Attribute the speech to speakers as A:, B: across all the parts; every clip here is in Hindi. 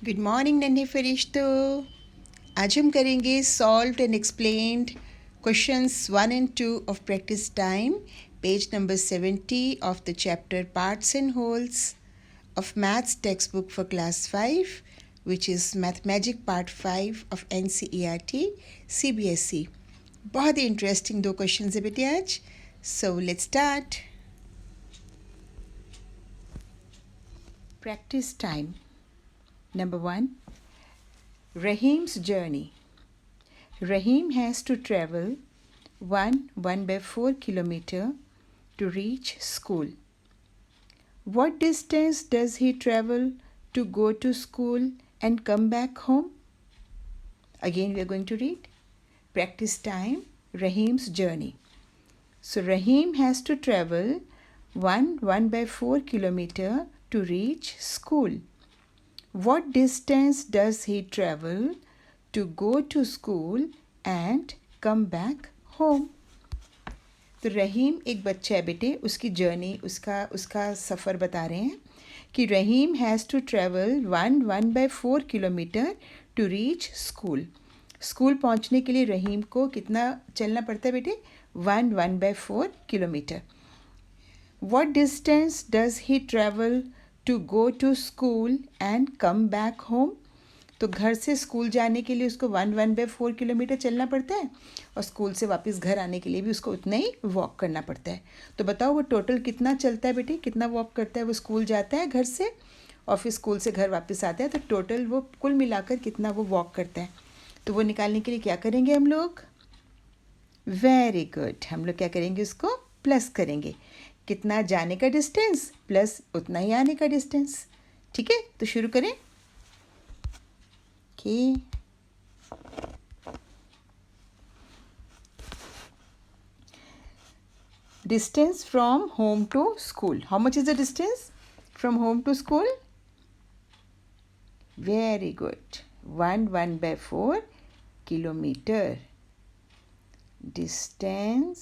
A: गुड मॉर्निंग नन्हे फरिश्तों। आज हम करेंगे solved and explained questions 1 and 2 of practice time, page number 70 of the chapter parts and holes of maths text book for class 5, which is mathematic part 5 of NCERT CBSE। बहुत ही इंटरेस्टिंग दो क्वेश्चन है बेटे आज। So let's start. Practice time number 1, Rahim's journey. Rahim has to travel 1/4 kilometer to reach school. What distance does he travel to go to school and come back home? Again we are going to read. Practice time, Rahim's journey. So Rahim has to travel 1/4 kilometer to reach school. What distance does he travel to go to school and come back home? तो रहीम एक बच्चा है बेटे, उसकी जर्नी उसका सफ़र बता रहे हैं कि Rahim has to travel 1/4 kilometre to reach school. School पहुंचने के लिए रहीम को कितना चलना पड़ता है बेटे? 1/4 kilometre. What distance does he travel to go to school and come back home? तो घर से स्कूल जाने के लिए उसको 1/4 किलोमीटर चलना पड़ता है और स्कूल से वापस घर आने के लिए भी उसको उतना ही वॉक करना पड़ता है। तो बताओ वो टोटल कितना चलता है बेटे, कितना वॉक करता है? वो स्कूल जाता है घर से और फिर स्कूल से घर वापस आता है, तो टोटल वो कुल मिलाकर कितना वो वॉक करता है। तो वो निकालने के लिए क्या करेंगे हम लोग? वेरी गुड, हम लोग क्या करेंगे? उसको प्लस करेंगे। कितना जाने का डिस्टेंस प्लस उतना ही आने का डिस्टेंस। ठीक है, तो शुरू करें। Okay, distance from home to school. How much is the distance from home to school? Very good, 1/4 kilometre. Distance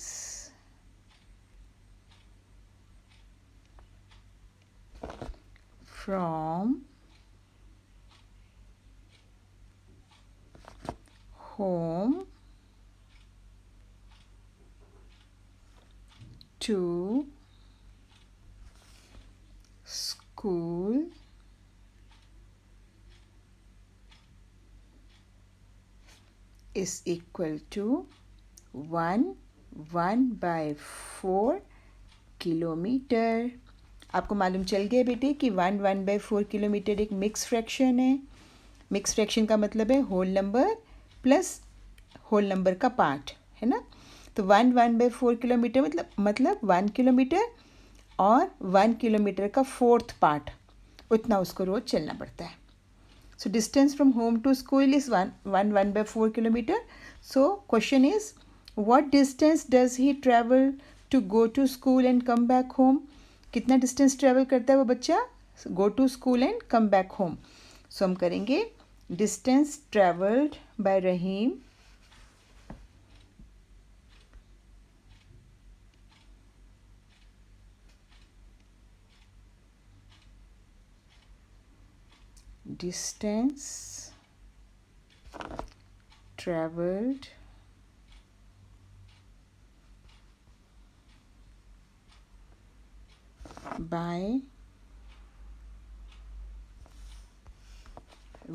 A: from home to school is equal to 1/4 kilometre. आपको मालूम चल गया बेटे कि 1/4 किलोमीटर एक मिक्स फ्रैक्शन है। मिक्स फ्रैक्शन का मतलब है whole number plus whole number का पार्ट, है ना। तो 1/4 किलोमीटर मतलब 1 किलोमीटर और 1 किलोमीटर का 4th पार्ट, उतना उसको रोज़ चलना पड़ता है। So distance from home to school is 1/4 kilometre. So question is what distance does he travel to go to school and come back home? कितना डिस्टेंस ट्रैवल करता है वो बच्चा go to school and come back home? So हम करेंगे distance travelled by Rahim distance travelled by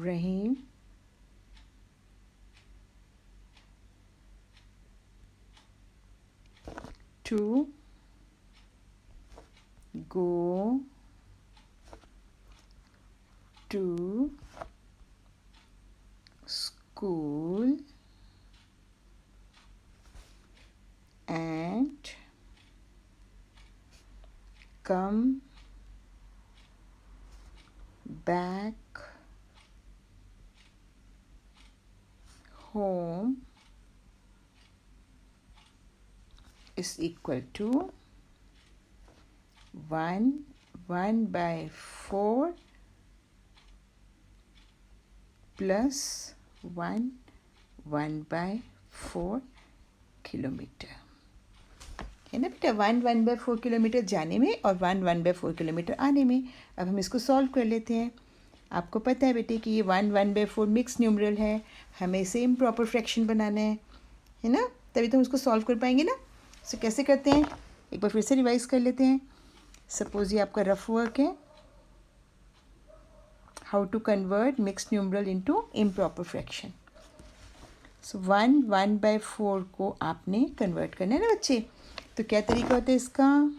A: Rahim to go to school and come back home is equal to 1/4 plus 1/4 kilometre, है ना बेटा। 1/4 किलोमीटर जाने में और 1/4 किलोमीटर आने में। अब हम इसको सॉल्व कर लेते हैं। आपको पता है बेटे कि ये 1/4 मिक्स न्यूमरल है, हमें इसे इम्प्रॉपर फ्रैक्शन बनाना है ना, तभी तो हम उसको सॉल्व कर पाएंगे ना। सो कैसे करते हैं, एक बार फिर से रिवाइज कर लेते हैं। सपोज ये आपका रफ वर्क है, how to convert mix numeral into improper fraction. So 1/4 को आपने कन्वर्ट करना है ना बच्चे। तो क्या तरीका होता है इसका,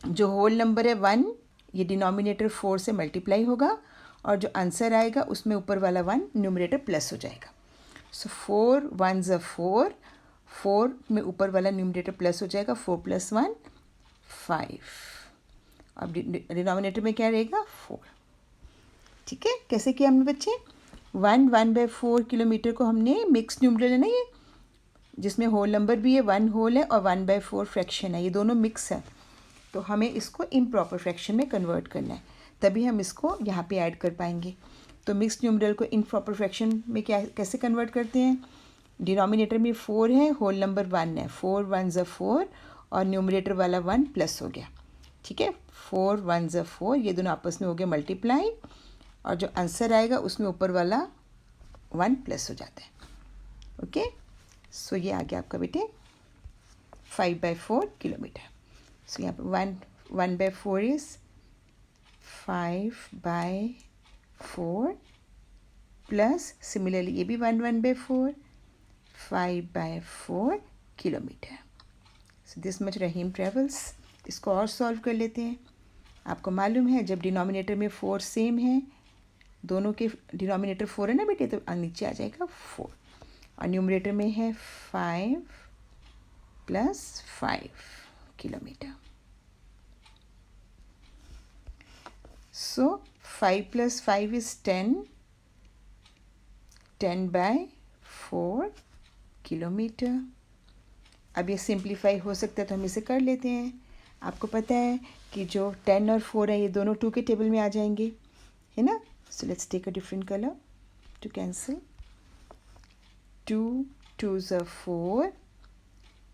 A: जो होल नंबर है 1, ये डिनोमिनेटर 4 से मल्टीप्लाई होगा और जो आंसर आएगा उसमें ऊपर वाला 1 न्यूमरेटर प्लस हो जाएगा। सो 4 1s are 4, 4 में ऊपर वाला न्यूमरेटर प्लस हो जाएगा, 4 + 1 5। अब डिनोमिनेटर में क्या रहेगा 4। ठीक है, कैसे किया हमने बच्चे, 1/4 किलोमीटर को हमने मिक्स न्यूमरल है ना ये, जिसमें होल नंबर भी है, 1 होल है और 1/4 फ्रैक्शन है, ये दोनों मिक्स है। तो हमें इसको इम्प्रॉपर फ्रैक्शन में कन्वर्ट करना है, तभी हम इसको यहाँ पे ऐड कर पाएंगे। तो मिक्स न्यूमरल को इम्प्रॉपर फ्रैक्शन में क्या कैसे कन्वर्ट करते हैं, डिनोमिनेटर में 4 है, होल नंबर 1 है, 4 1s are 4 और न्यूमरेटर वाला 1 प्लस हो गया। ठीक है, 4 1s are 4, ये दोनों आपस में हो गए मल्टीप्लाई और जो आंसर आएगा उसमें ऊपर वाला 1 प्लस हो जाता है। ओके, सो ये आ गया आपका बेटे 5/4 किलोमीटर। सो यहाँ पर 1/4 इज 5/4 प्लस सिमिलरली ये भी 1/4 5/4 kilometre. So this much Rahim travels. इसको और सॉल्व कर लेते हैं। आपको मालूम है जब डिनोमिनेटर में 4 सेम है, दोनों के डिनोमिनेटर 4 है ना बेटे, तो नीचे आ जाएगा 4 और न्यूमरेटर में है 5 + 5 किलोमीटर। So 5 + 5 is 10, 10/4 kilometre. अब ये सिंप्लीफाई हो सकता है तो हम इसे कर लेते हैं। आपको पता है कि जो 10 और 4 है ये दोनों 2 के टेबल में आ जाएंगे, है ना। So let's take a different colour to cancel. 2 2s are 4,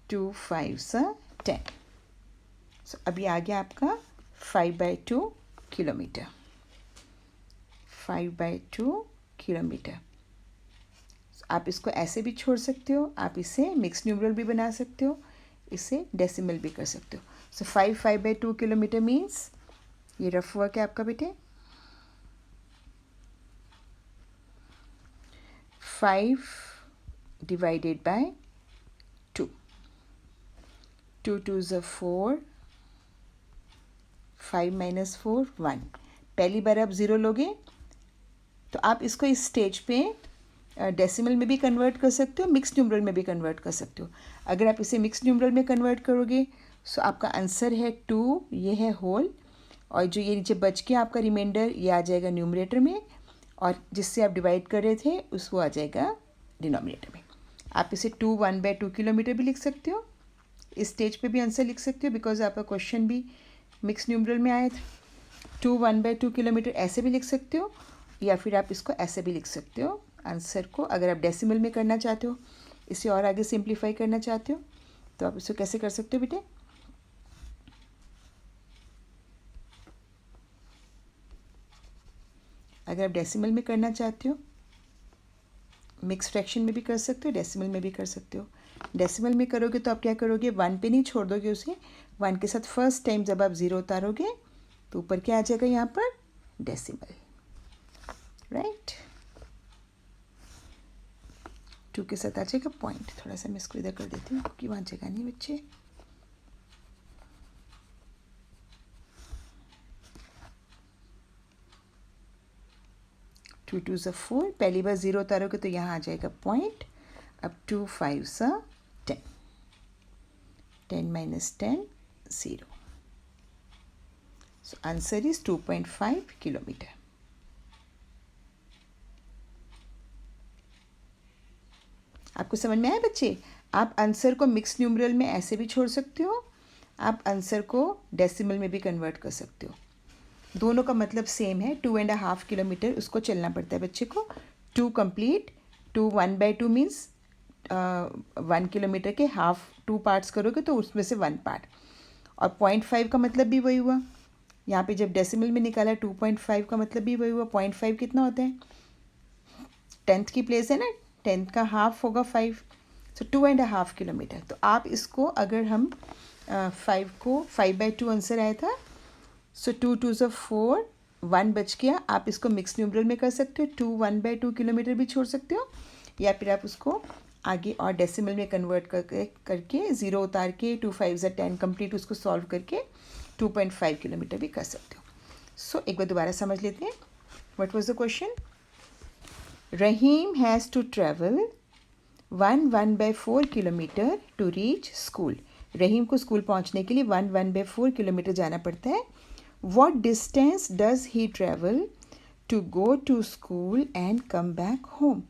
A: 2 5s are 10। So अभी आ गया आपका 5/2 किलोमीटर, 5/2 किलोमीटर। आप इसको ऐसे भी छोड़ सकते हो, आप इसे मिक्स न्यूमरल भी बना सकते हो, इसे डेसिमल भी कर सकते हो। सो 5/2 किलोमीटर मीन्स ये रफ वर्क है आपका बेटे, 5 divided by 2, 2 2s are 4, 5 - 4 1। पहली बार आप ज़ीरो लोगे तो आप इसको इस स्टेज पे डेसिमल में भी कन्वर्ट कर सकते हो, मिक्स न्यूमरल में भी कन्वर्ट कर सकते हो। अगर आप इसे मिक्स न्यूमरल में कन्वर्ट करोगे सो आपका आंसर है 2, ये है होल, और जो ये नीचे बच के आपका रिमाइंडर ये आ जाएगा न्यूमरेटर में, और जिससे आप डिवाइड कर रहे थे उसको आ जाएगा डिनोमिनेटर में। आप इसे 2 1/2 किलोमीटर भी लिख सकते हो, इस स्टेज पे भी आंसर लिख सकते हो बिकॉज आपका क्वेश्चन भी मिक्स न्यूमरल में आया था। 2 1/2 किलोमीटर ऐसे भी लिख सकते हो, या फिर आप इसको ऐसे भी लिख सकते हो आंसर को। अगर आप डेसिमल में करना चाहते हो, इसे और आगे सिंप्लीफाई करना चाहते हो, तो आप इसको कैसे कर सकते हो बेटे, अगर आप डेसिमल में करना चाहते हो, मिक्स फ्रैक्शन में भी कर सकते हो, डेसिमल में भी कर सकते हो। डेसिमल में करोगे तो आप क्या करोगे, 1 पे नहीं छोड़ दोगे उसे, 1 के साथ फर्स्ट टाइम जब आप 0 उतारोगे तो ऊपर क्या आ जाएगा यहाँ पर डेसिमल, राइट। 2 के साथ आ जाएगा पॉइंट। थोड़ा सा मैं इसको इधर कर देती हूँ क्योंकि वहाँ जगह नहीं बच्चे। टू 2s are 4, पहली बार 0 उतारोगे तो यहाँ आ जाएगा पॉइंट। अब 2 5s are 10, 10 - 10 0। So answer is 2.5 kilometre. आपको समझ में आया बच्चे, आप आंसर को मिक्स न्यूमरल में ऐसे भी छोड़ सकते हो, आप आंसर को डेसिमल में भी कन्वर्ट कर सकते हो, दोनों का मतलब सेम है। 2.5 किलोमीटर उसको चलना पड़ता है बच्चे को। 2 कंप्लीट, 2 1/2 मीन्स 1 किलोमीटर के हाफ 2 पार्ट्स करोगे तो उसमें से 1 पार्ट, और 0.5 का मतलब भी वही हुआ, यहाँ पे जब डेसिमल में निकाला 2.5 का मतलब भी वही हुआ, 0.5 कितना होता है, 10th की प्लेस है ना, 10th का हाफ होगा 5, सो 2.5 किलोमीटर। तो आप इसको अगर हम 5 को 5/2 आंसर आया था, सो 2 2 ज़ा 4, 1 बच गया। आप इसको मिक्स न्यूमरल में कर सकते हो, 2 1/2 किलोमीटर भी छोड़ सकते हो, या फिर आप उसको आगे और डेसिमल में कन्वर्ट करके 0 उतार के 2 5 ज़ा 10 कंप्लीट उसको सॉल्व करके 2.5 किलोमीटर भी कर सकते हो। सो एक बार दोबारा समझ लेते हैं। What was the question? Rahim has to travel 1/4 kilometre to reach school. Rahim को स्कूल पहुंचने के लिए 1/4 किलोमीटर जाना पड़ता है। What distance does he travel to go to school and come back home?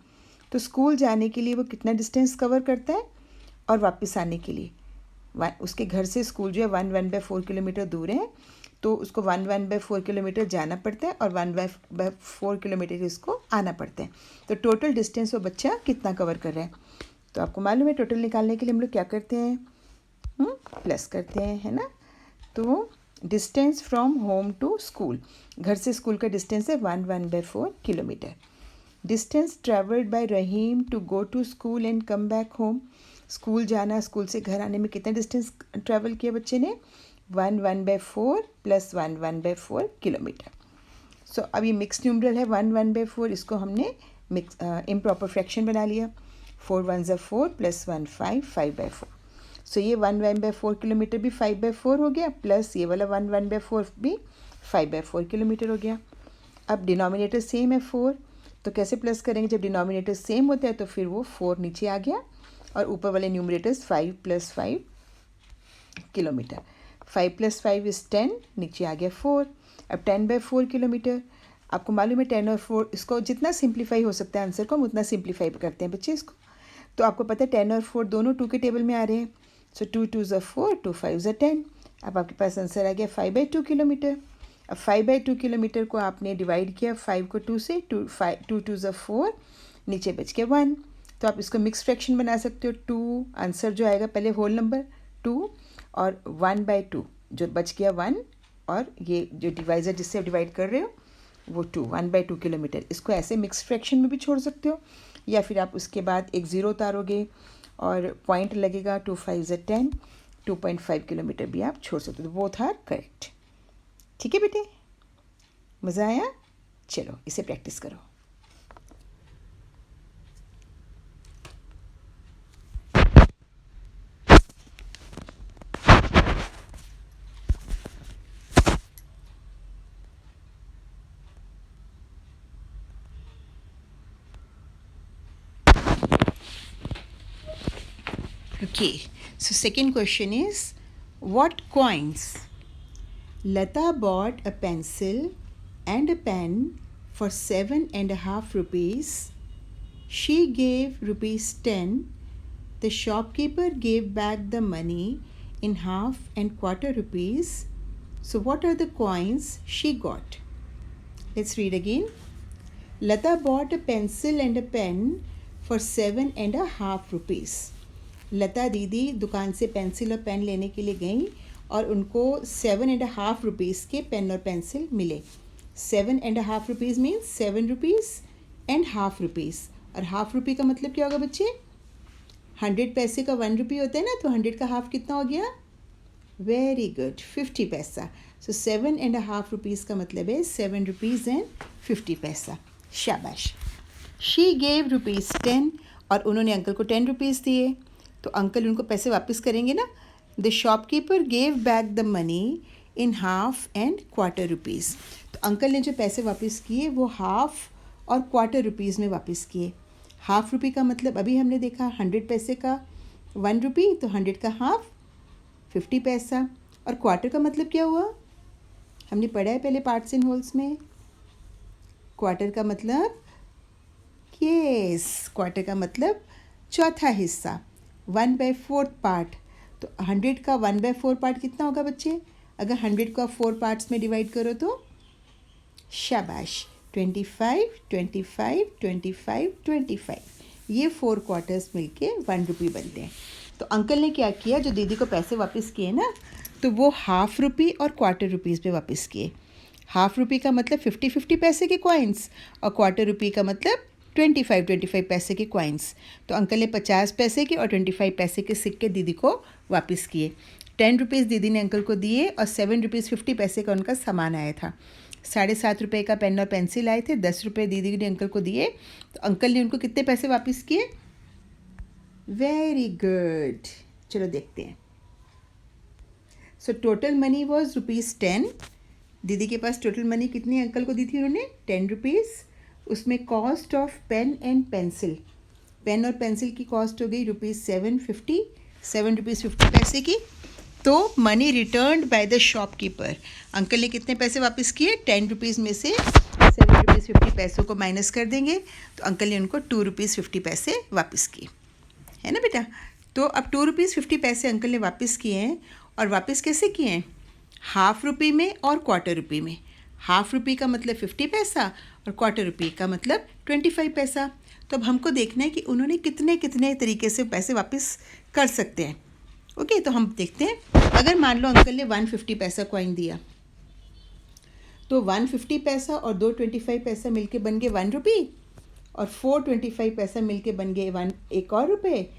A: तो स्कूल जाने के लिए वो कितना डिस्टेंस कवर करता है और वापस आने के लिए उसके घर से स्कूल जो है 1/4 किलोमीटर दूर है, तो उसको 1/4 किलोमीटर जाना पड़ता है और 1/4 किलोमीटर इसको आना पड़ता है। तो टोटल डिस्टेंस वो बच्चा कितना कवर कर रहा है। तो आपको मालूम है टोटल निकालने के लिए हम लोग क्या करते हैं, प्लस करते हैं, है ना। तो distance from home to school, घर से स्कूल का डिस्टेंस है 1/4 kilometre. Distance travelled by Rahim to go to school and come back home, school जाना, स्कूल से घर आने में कितना डिस्टेंस ट्रेवल किया बच्चे ने, 1/4 प्लस 1/4 किलोमीटर। सो अब ये मिक्स न्यूमरल है 1/4, इसको हमने मिक्स इम्प्रॉपर फ्रैक्शन बना लिया। 4 1 ज़ा 4 प्लस 1 5, 5/4। सो ये 1/4 किलोमीटर भी 5/4 हो गया, प्लस ये वाला 1/4 भी 5/4 किलोमीटर हो गया। अब डिनोमिनेटर सेम है 4, तो कैसे प्लस करेंगे, जब डिनोमिनेटर सेम होता है तो फिर वो 4 नीचे आ गया और ऊपर वाले न्यूमरेटर्स 5 + 5 किलोमीटर। 5 + 5 इज़ 10, नीचे आ गया 4। अब 10/4 किलोमीटर, आपको मालूम है 10 और 4, इसको जितना सिंप्लीफाई हो सकता है आंसर को हम उतना सिंप्लीफाई करते हैं बच्चे इसको। तो आपको पता है 10 और 4 दोनों 2 के टेबल में आ रहे हैं, सो 2 2 ज़ा 4, 2 5 ज़ा 10। अब आपके पास आंसर आ गया 5/2 किलोमीटर। अब 5/2 किलोमीटर को आपने डिवाइड किया 5 को 2 से, 2 2 ज़ा 4, नीचे बच गया 1। तो आप इसको मिक्स फ्रैक्शन बना सकते हो। 2 आंसर जो आएगा पहले होल नंबर 2 और 1/2 जो बच गया 1, और ये जो डिवाइज़र जिससे आप डिवाइड कर रहे हो वो 2, 1/2 किलोमीटर। इसको ऐसे मिक्स फ्रैक्शन में भी छोड़ सकते हो, या फिर आप उसके बाद एक ज़ीरो उतारोगे और पॉइंट लगेगा 2 5 ज़ा 10, 2.5 किलोमीटर भी आप छोड़ सकते हो। तो बोथ आर करेक्ट। ठीक है बेटे, मज़ा आया? चलो इसे प्रैक्टिस करो। Okay, so second question is, what coins? Lata bought a pencil and a pen for 7.5 rupees. She gave rupees 10. The shopkeeper gave back the money in half and quarter rupees. So what are the coins she got? Let's read again. Lata bought a pencil and a pen for 7.5 rupees. लता दीदी दुकान से पेंसिल और पेन लेने के लिए गई और उनको 7.5 रुपीज़ के पेन और पेंसिल मिले। 7.5 rupees means 7 rupees and half rupees, और हाफ रुपी का मतलब क्या होगा बच्चे, 100 पैसे का 1 रुपी होता है ना, तो 100 का हाफ कितना हो गया, वेरी गुड, 50 पैसा। सो 7.5 रुपीज़ का मतलब है 7 रुपीज़ एंड 50 पैसा। शाबाश। शी गेव रुपीज़ 10, और उन्होंने अंकल को 10 रुपीज़ दिए, तो अंकल उनको पैसे वापस करेंगे ना। The shopkeeper gave back the money in half and quarter rupees, तो अंकल ने जो पैसे वापस किए वो हाफ और क्वार्टर रुपीज़ में वापस किए। हाफ रुपी का मतलब अभी हमने देखा 100 पैसे का 1 रुपी, तो 100 का हाफ 50 पैसा, और क्वार्टर का मतलब क्या हुआ, हमने पढ़ा है पहले पार्ट्स एंड होल्स में। क्वार्टर का मतलब, यस, क्वार्टर का मतलब चौथा हिस्सा, 1/4 पार्ट। तो 100 का 1/4 पार्ट कितना होगा बच्चे, अगर 100 को 4 पार्ट्स में डिवाइड करो तो, शाबाश, 25 25 25 25, ये 4 क्वार्टर्स मिलके 1 रुपी बनते हैं। तो अंकल ने क्या किया, जो दीदी को पैसे वापस किए ना, तो वो हाफ रुपी और क्वार्टर रुपीज़ पे वापस किए। हाफ रुपी का मतलब 50-50 पैसे के कॉइन्स और क्वार्टर रुपी का मतलब 25-25 पैसे के कॉइन्स। तो अंकल ने 50 पैसे के और 25 पैसे के सिक्के दीदी को वापस किए। 10 रुपीज़ दीदी ने अंकल को दिए और 7 रुपीज़ 50 पैसे का उनका सामान आया था। 7.5 रुपये का पेन और पेंसिल आए थे। 10 रुपये दीदी ने अंकल को दिए, तो अंकल ने उनको कितने पैसे वापस किए? वेरी गुड, चलो देखते हैं। So total money was ₹10। दीदी के पास टोटल मनी कितनी अंकल को दी थी उन्होंने? 10 रुपीज़। उसमें cost of pen and pencil, pen और पेंसिल की कॉस्ट हो गई ₹7.50, 7 रुपीज़ 50 पैसे की। तो money returned by the shopkeeper, uncle ने कितने पैसे वापस किए? 10 रुपीज़ में से 7 रुपीज़ 50 पैसों को माइनस कर देंगे, तो अंकल ने उनको 2 रुपीज़ 50 पैसे वापस किए, है ना बेटा। तो अब 2 रुपीज़ 50 पैसे अंकल ने वापस किए हैं, और वापस कैसे किए हैं? हाफ रुपी में और क्वार्टर रुपी में। हाफ रुपी का मतलब 50 पैसा और क्वार्टर रुपी का मतलब 25 पैसा। तो अब हमको देखना है कि उन्होंने कितने कितने तरीके से पैसे वापस कर सकते हैं। ओके, तो हम देखते हैं। अगर मान लो अंकल ने 150 पैसा कॉइन दिया, तो 150 पैसा और 2.25 पैसा मिलके बन गए 1 रुपी, और 4.25 पैसा मिलके बन गए एक और रुपये,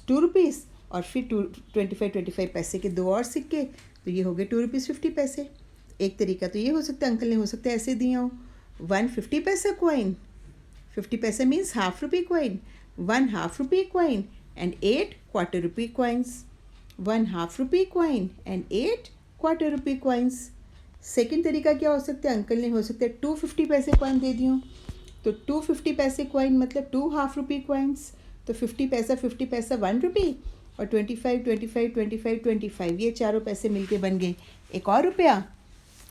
A: 2 रुपीज़, और फिर 25 पैसे के 2 और सिक्के, तो ये हो गए 2 रुपीज़ 50 पैसे। एक तरीका तो ये हो सकता है, अंकल ने हो सकता है ऐसे दिया हो 150 पैसा कॉइन, 50 पैसा means half rupee coin, 1 half rupee coin and 8 quarter rupee coins, 1 half rupee coin and 8 quarter rupee coins. Second तरीका क्या हो सकता है? अंकल ने हो सकता है 250 पैसे कॉइन दे दियो, तो 250 पैसे कॉइन मतलब 2 हाफ रुपी कॉइन्स, तो 50 पैसा 1 रुपी, और 25 ये चारों पैसे मिलके बन गए एक और रुपया,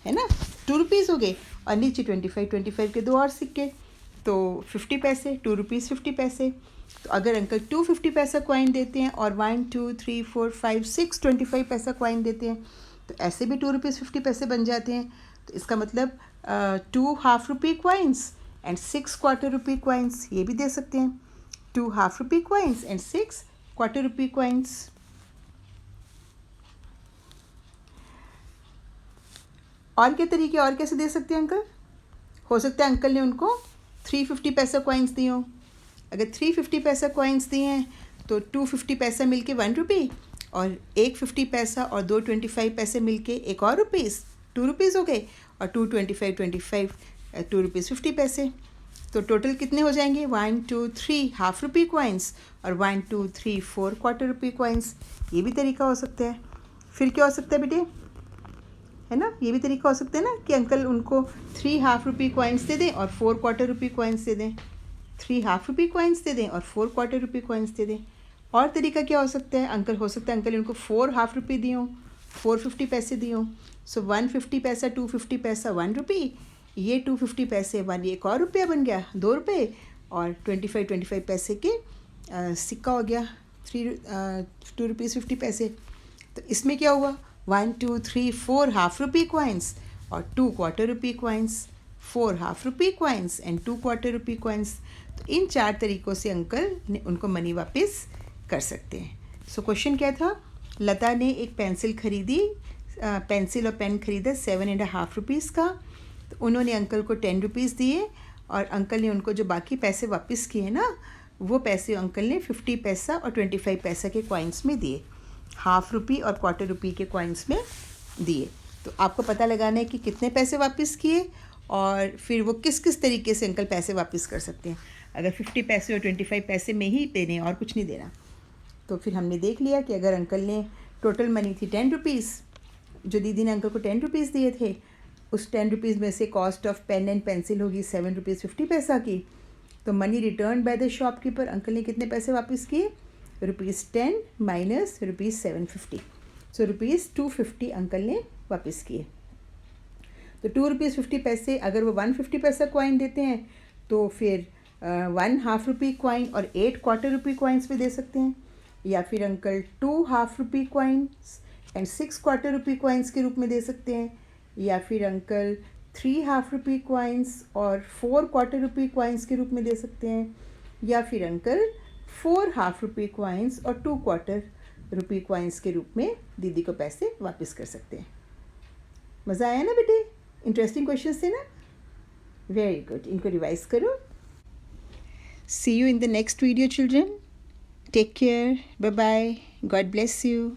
A: है ना, 2 रुपीज़ हो गए, और नीचे 25 के 2 और सिक्के, तो 50 पैसे, 2 रुपीज़ 50 पैसे। तो अगर अंकल 250 पैसा कॉइन देते हैं और 1 2 3 4 5 6 25 पैसा कॉइन देते हैं, तो ऐसे भी 2 रुपीज़ 50 पैसे बन जाते हैं। तो इसका मतलब 2 half rupee coins and 6 quarter rupee coins, ये भी दे सकते हैं। 2 half rupee coins and 6 quarter rupee coins. और क्या तरीके, और कैसे दे सकते हैं अंकल? हो सकता है अंकल ने उनको 350 पैसा कॉइन्स दिए हों। अगर 350 पैसा कॉइन्स दिए हैं, तो 250 पैसा मिलके 1 रुपी, और 1 50 पैसा और 2 पैसे मिलके एक और रुपीज़, 2 रुपीज़ हो गए, और 2 2 रुपीज़ 50 पैसे। तो टोटल कितने हो जाएंगे? 1 2 3 हाफ रुपी कॉइन्स और 1 2 3 4 क्वार्टर रुपी कॉइन्स। ये भी तरीका हो सकता है। फिर क्या हो सकता है बेटे, है ना, ये भी तरीका हो सकता है ना कि अंकल उनको 3 हाफ रुपी कॉइन्स दे दें और 4 क्वार्टर रुपी कॉइन्स दे दें, 3 हाफ रुपी कॉइन्स दे दें और 4 क्वार्टर रुपी कॉइन्स दे दें। और तरीका क्या हो सकता है? अंकल हो सकता है अंकल उनको 4 हाफ रुपी दिए हों, 450 पैसे दिए हों। सो 150 पैसा, 250 पैसा 1 रुपी, ये 250 पैसे 1, एक और रुपया बन गया 2 रुपये, और 25 पैसे के सिक्का हो गया 2 रुपीज़ 50 पैसे। तो इसमें क्या हुआ? 1 2 3 4 हाफ रुपी कॉइन्स और 2 quarter rupee coins, 4 half rupee coins and 2 quarter rupee coins. तो इन 4 तरीक़ों से अंकल ने उनको मनी वापस कर सकते हैं। सो क्वेश्चन क्या था? लता ने एक पेंसिल खरीदी, पेंसिल और पेन खरीदा 7.5 रुपीज़ का। तो उन्होंने अंकल को 10 रुपीज़ दिए, और अंकल ने उनको जो बाकी पैसे वापस किए ना, वो पैसे अंकल ने 50 पैसा और 25 पैसा के कॉइन्स में दिए, हाफ रुपी और क्वार्टर रुपी के कॉइन्स में दिए। तो आपको पता लगाना है कि कितने पैसे वापस किए, और फिर वो किस किस तरीके से अंकल पैसे वापस कर सकते हैं। अगर 50 पैसे और 25 पैसे में ही देने और कुछ नहीं देना, तो फिर हमने देख लिया कि अगर अंकल ने टोटल मनी थी 10 रुपीज़, जो दीदी ने अंकल को 10 रुपीज़ दिए थे, उस 10 रुपीज़ में से cost of pen and pencil होगी 7 रुपीज़ 50 पैसा की। तो money return by the shopkeeper, uncle ने कितने पैसे वापस किए? ₹10 माइनस ₹750, सो ₹250 अंकल ने वापस किए। तो 2 रुपीज़ 50 पैसे, अगर वो 150 पैसा कॉइन देते हैं, तो फिर 1 हाफ रुपी कॉइन और 8 क्वार्टर रुपी कॉइन्स भी दे सकते हैं, या फिर uncle 2 half rupee coins and 6 quarter rupee coins के रूप में दे सकते हैं, या फिर अंकल 3 हाफ रुपी कॉइन्स और 4 क्वार्टर रुपी कॉइन्स के रूप में दे सकते हैं, या फिर अंकल 4 हाफ रुपी कॉइन्स और 2 क्वार्टर रुपी कॉइन्स के रूप में दीदी को पैसे वापस कर सकते हैं। मज़ा आया ना बेटे? इंटरेस्टिंग क्वेश्चन थे ना? वेरी गुड, इनको रिवाइज करो। See you in the next video children. Take care, bye bye, God bless you.